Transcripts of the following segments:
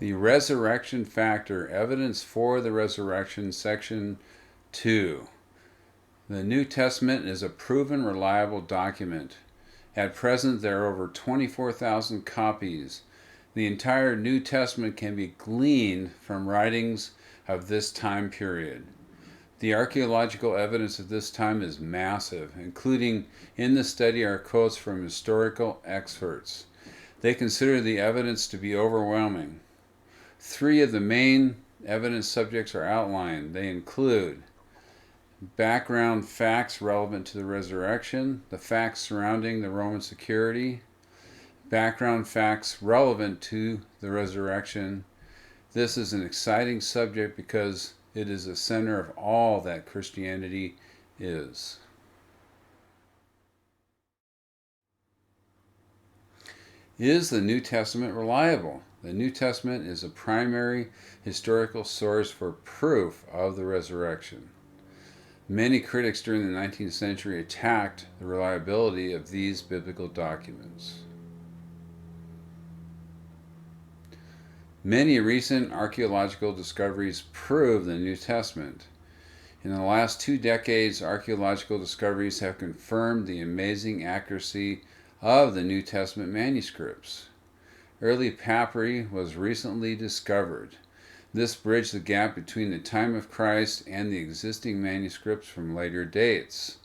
The resurrection factor, evidence for the resurrection, section 2. The New Testament is a proven, reliable document. At present, there are over 24,000 copies. The entire New Testament can be gleaned from writings of this time period. The archaeological evidence of this time is massive, including in the study are quotes from historical experts. They consider the evidence to be overwhelming. 3 of the main evidence subjects are outlined. They include background facts relevant to the resurrection, the facts surrounding the Roman security, background facts relevant to the resurrection. This is an exciting subject because it is the center of all that Christianity is. Is the New Testament reliable? The New Testament is a primary historical source for proof of the resurrection. Many critics during the 19th century attacked the reliability of these biblical documents. Many recent archaeological discoveries prove the New Testament. In the last 2 decades, archaeological discoveries have confirmed the amazing accuracy of the New Testament manuscripts. Early papyri was recently discovered. This bridged the gap between the time of Christ and the existing manuscripts from later dates.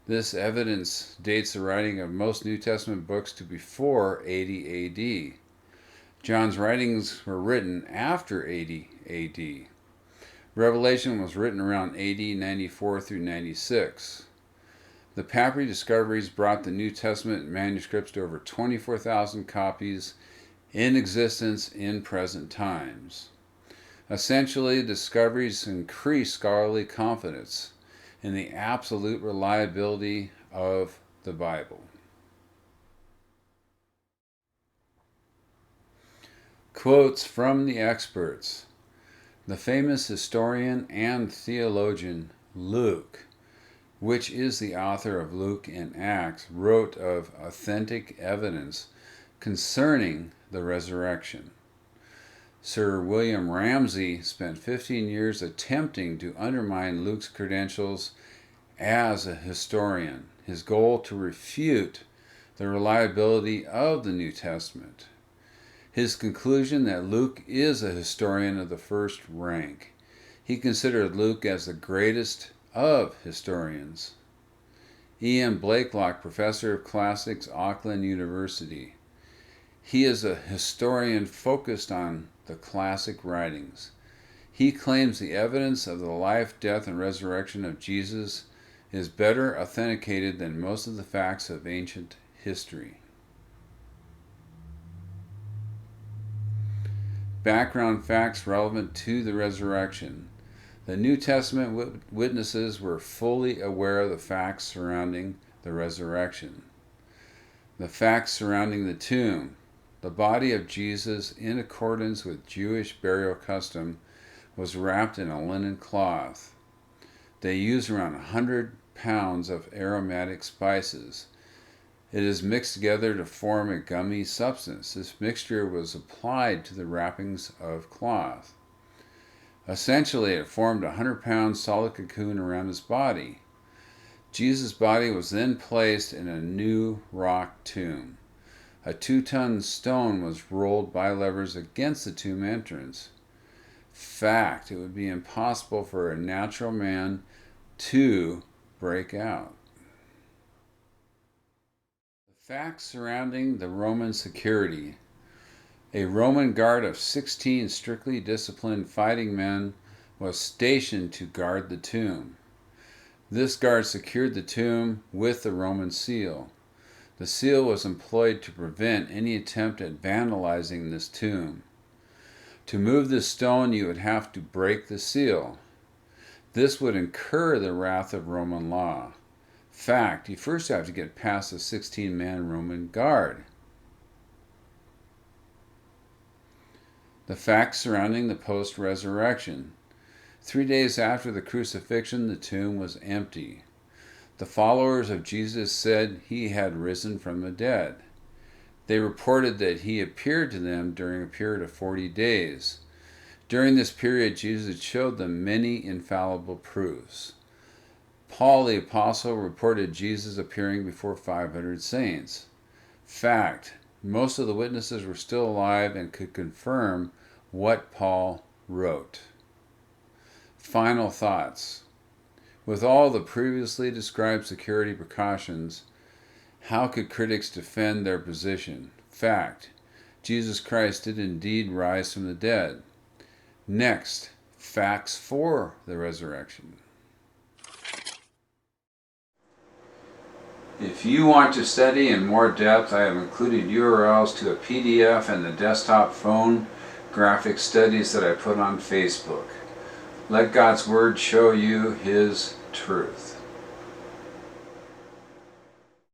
This evidence dates the writing of most New Testament books to before 80 AD. John's writings were written after 80 AD. Revelation was written around AD 94 through 96. The papyri discoveries brought the New Testament manuscripts to over 24,000 copies in existence in present times. Essentially, discoveries increase scholarly confidence in the absolute reliability of the Bible. Quotes from the experts. The famous historian and theologian Luke, which is the author of Luke and Acts, wrote of authentic evidence concerning the resurrection. Sir William Ramsay spent 15 years attempting to undermine Luke's credentials as a historian, his goal to refute the reliability of the New Testament. His conclusion that Luke is a historian of the first rank. He considered Luke as the greatest of historians. E.M. Blakelock, professor of classics, Auckland University. He is a historian focused on the classic writings. He claims the evidence of the life, death, and resurrection of Jesus is better authenticated than most of the facts of ancient history. Background facts relevant to the resurrection. The New Testament witnesses were fully aware of the facts surrounding the resurrection. The facts surrounding the tomb. The body of Jesus, in accordance with Jewish burial custom, was wrapped in a linen cloth. They used around 100 pounds of aromatic spices. It is mixed together to form a gummy substance. This mixture was applied to the wrappings of cloth. Essentially, it formed a 100-pound solid cocoon around his body. Jesus' body was then placed in a new rock tomb. A 2-ton stone was rolled by levers against the tomb entrance. Fact, it would be impossible for a natural man to break out. Facts surrounding the Roman security. A Roman guard of 16 strictly disciplined fighting men was stationed to guard the tomb. This guard secured the tomb with the Roman seal. The seal was employed to prevent any attempt at vandalizing this tomb. To move this stone, you would have to break the seal. This would incur the wrath of Roman law. Fact, you first have to get past the 16-man Roman guard. The facts surrounding the post-resurrection. 3 days after the crucifixion, the tomb was empty. The followers of Jesus said he had risen from the dead. They reported that he appeared to them during a period of 40 days. During this period, Jesus showed them many infallible proofs. Paul the Apostle reported Jesus appearing before 500 saints. Fact, most of the witnesses were still alive and could confirm what Paul wrote. Final thoughts. With all the previously described security precautions, how could critics defend their position? Fact, Jesus Christ did indeed rise from the dead. Next, facts for the resurrection. If you want to study in more depth, I have included URLs to a PDF and the desktop phone graphic studies that I put on Facebook. Let God's Word show you His truth.